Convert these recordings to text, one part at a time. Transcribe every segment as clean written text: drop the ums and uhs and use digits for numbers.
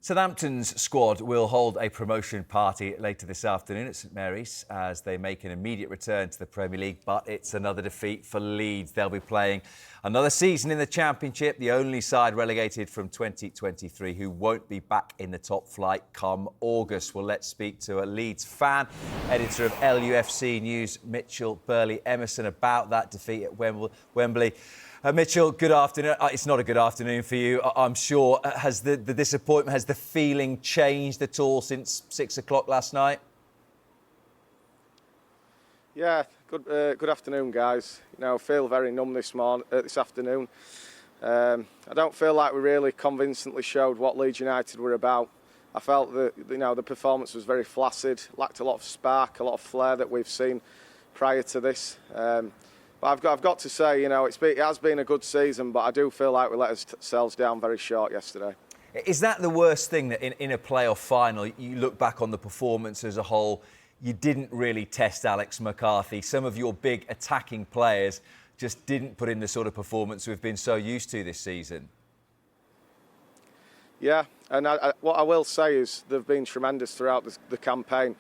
Southampton's squad will hold a promotion party later this afternoon at St Mary's as they make an immediate return to the Premier League, but it's another defeat for Leeds. They'll be playing another season in the Championship, the only side relegated from 2023 who won't be back in the top flight come August. Well, let's speak to a Leeds fan, editor of LUFC News, Mitch Emmerson, about that defeat at Wembley. Mitchell, good afternoon. It's not a good afternoon for you, I'm sure. Has the disappointment, has the feeling changed at all since 6 o'clock last night? Yeah, good afternoon, guys. I feel very numb this afternoon. I don't feel like we really convincingly showed what Leeds United were about. I felt that the performance was very flaccid, lacked a lot of spark, a lot of flair that we've seen prior to this. But I've got to say, it has been a good season, but I do feel like we let ourselves down very short yesterday. Is that the worst thing, that in a playoff final, you look back on the performance as a whole, you didn't really test Alex McCarthy? Some of your big attacking players just didn't put in the sort of performance we've been so used to this season. Yeah, and what I will say is they've been tremendous throughout the campaign.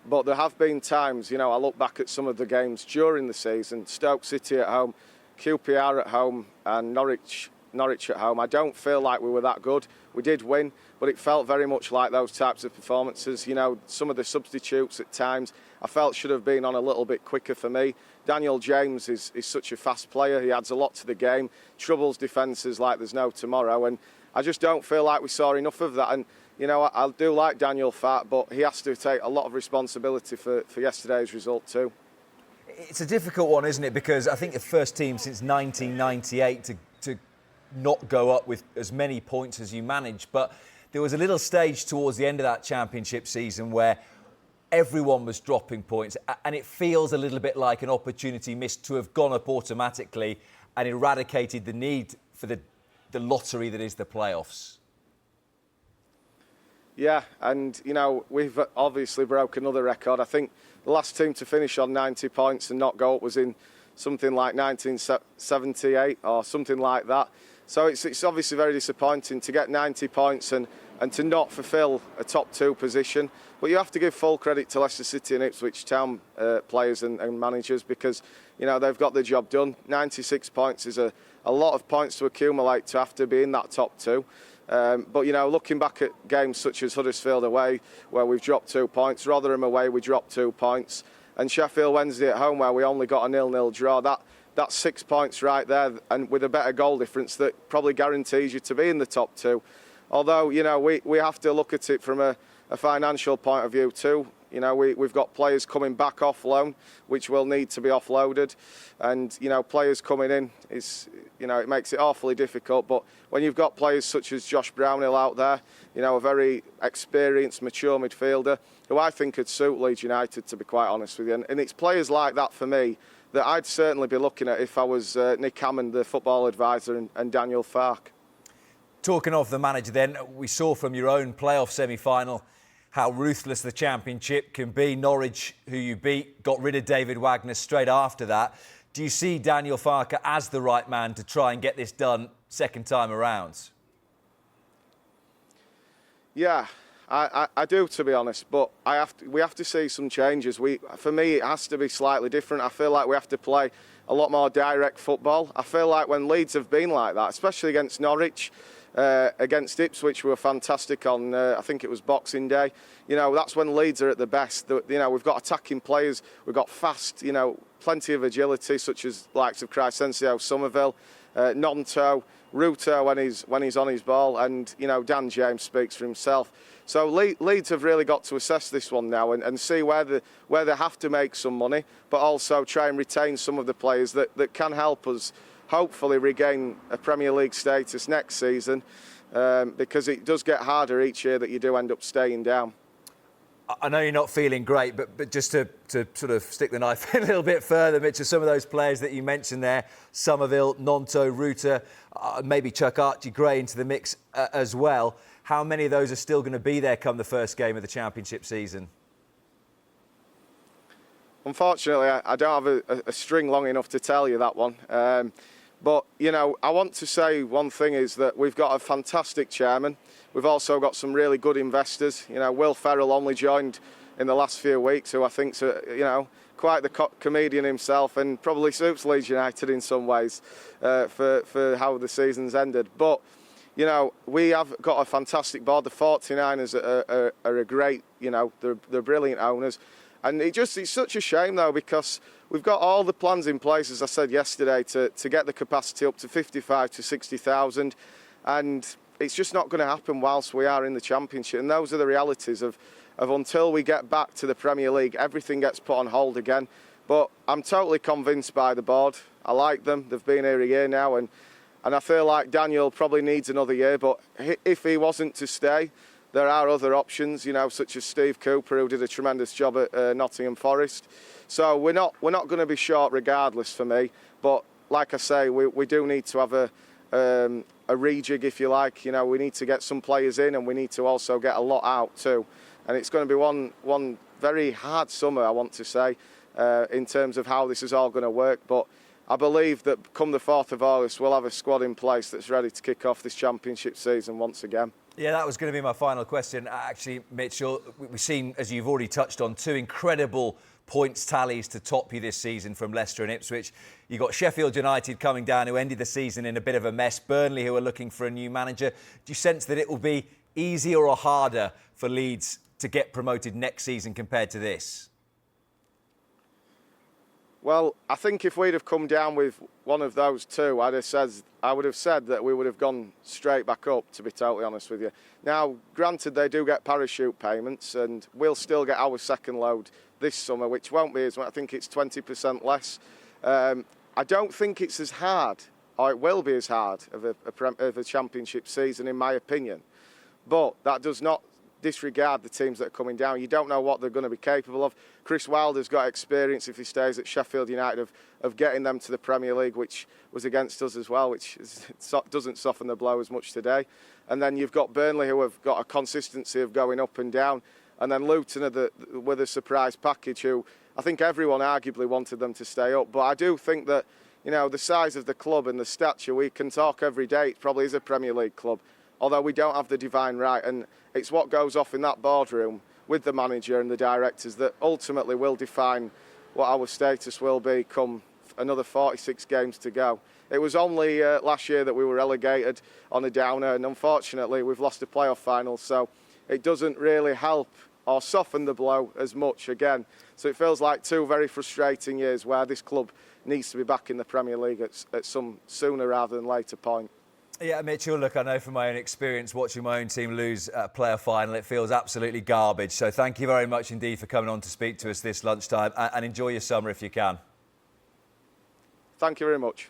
But there have been times, I look back at some of the games during the season, Stoke City at home, QPR at home and Norwich at home. I don't feel like we were that good. We did win, but it felt very much like those types of performances. Some of the substitutes at times I felt should have been on a little bit quicker for me. Daniel James is such a fast player. He adds a lot to the game, troubles defences like there's no tomorrow. And I just don't feel like we saw enough of that. And I do like Daniel Farke, but he has to take a lot of responsibility for yesterday's result too. It's a difficult one, isn't it? Because I think the first team since 1998 to not go up with as many points as you managed. But there was a little stage towards the end of that championship season where everyone was dropping points, and it feels a little bit like an opportunity missed to have gone up automatically and eradicated the need for the lottery that is the playoffs. Yeah, and, we've obviously broken another record. I think the last team to finish on 90 points and not go up was in something like 1978 or something like that. So it's obviously very disappointing to get 90 points and to not fulfil a top two position. But you have to give full credit to Leicester City and Ipswich Town players and managers because, they've got the job done. 96 points is a lot of points to accumulate to have to be in that top two. But, looking back at games such as Huddersfield away, where we've dropped 2 points, Rotherham away, we dropped 2 points, and Sheffield Wednesday at home, where we only got a 0-0 draw, that's 6 points right there, and with a better goal difference that probably guarantees you to be in the top two. Although, we have to look at it from a financial point of view too. We've got players coming back off loan, which will need to be offloaded. And, players coming in, it makes it awfully difficult. But when you've got players such as Josh Brownhill out there, a very experienced, mature midfielder, who I think could suit Leeds United, to be quite honest with you. And it's players like that, for me, that I'd certainly be looking at if I was Nick Hammond, the football advisor, and Daniel Farke. Talking of the manager then, we saw from your own playoff semi-final how ruthless the Championship can be. Norwich, who you beat, got rid of David Wagner straight after that. Do you see Daniel Farke as the right man to try and get this done second time around? Yeah, I do, to be honest, but we have to see some changes. For me, it has to be slightly different. I feel like we have to play a lot more direct football. I feel like when Leeds have been like that, especially against Norwich, against Ipswich, we were fantastic on, I think it was Boxing Day. That's when Leeds are at the best. We've got attacking players, we've got fast, plenty of agility, such as likes of Crysencio, Somerville, Nonto, Ruto when he's on his ball, and, Dan James speaks for himself. So Leeds have really got to assess this one now and see where they have to make some money, but also try and retain some of the players that can help us hopefully regain a Premier League status next season, because it does get harder each year that you do end up staying down. I know you're not feeling great, but just to sort of stick the knife in a little bit further, Mitch, some of those players that you mentioned there, Somerville, Nonto, Ruta, maybe chuck Archie Gray into the mix as well. How many of those are still going to be there come the first game of the Championship season? Unfortunately, I don't have a string long enough to tell you that one. But, I want to say one thing is that we've got a fantastic chairman. we've also got some really good investors. You know, Will Ferrell only joined in the last few weeks, who I think's quite the comedian himself, and probably suits Leeds United in some ways for how the season's ended. But you know, we have got a fantastic board. The 49ers are a great, you know, they're brilliant owners. And it's such a shame, though, because we've got all the plans in place, as I said yesterday, to get the capacity up to 55 to 60,000. And it's just not going to happen whilst we are in the Championship. And those are the realities of until we get back to the Premier League, everything gets put on hold again. But I'm totally convinced by the board. I like them. They've been here a year now. And I feel like Daniel probably needs another year. But if he wasn't to stay, there are other options, you know, such as Steve Cooper, who did a tremendous job at Nottingham Forest. So we're not going to be short regardless for me. But like I say, we do need to have a rejig, if you like. You know, we need to get some players in, and we need to also get a lot out too. And it's going to be one very hard summer, I want to say, in terms of how this is all going to work. But I believe that come the 4th of August, we'll have a squad in place that's ready to kick off this Championship season once again. Yeah, that was going to be my final question. Actually, Mitchell, we've seen, as you've already touched on, 2 incredible points tallies to top you this season from Leicester and Ipswich. You've got Sheffield United coming down, who ended the season in a bit of a mess. Burnley, who are looking for a new manager. Do you sense that it will be easier or harder for Leeds to get promoted next season compared to this? Well, I think if we'd have come down with one of those two, I would have said that we would have gone straight back up, to be totally honest with you. Now, granted, they do get parachute payments, and we'll still get our second load this summer, which won't be as much. I think it's 20% less. I don't think it's as hard, or it will be as hard, of a Championship season, in my opinion. But that does not disregard the teams that are coming down. You don't know what they're going to be capable of. Chris Wilder's got experience, if he stays at Sheffield United, of getting them to the Premier League, which was against us as well, which doesn't soften the blow as much today. And then you've got Burnley, who have got a consistency of going up and down. And then Luton were the surprise package, who I think everyone arguably wanted them to stay up. But I do think that, you know, the size of the club and the stature, we can talk every day, it probably is a Premier League club, although we don't have the divine right. And it's what goes off in that boardroom with the manager and the directors that ultimately will define what our status will be come another 46 games to go. It was only last year that we were relegated on a downer, and unfortunately we've lost a playoff final, so it doesn't really help or soften the blow as much again. So it feels like 2 very frustrating years where this club needs to be back in the Premier League at some sooner rather than later point. Yeah, Mitchell, look, I know from my own experience watching my own team lose a playoff final, it feels absolutely garbage. So thank you very much indeed for coming on to speak to us this lunchtime, and enjoy your summer if you can. Thank you very much.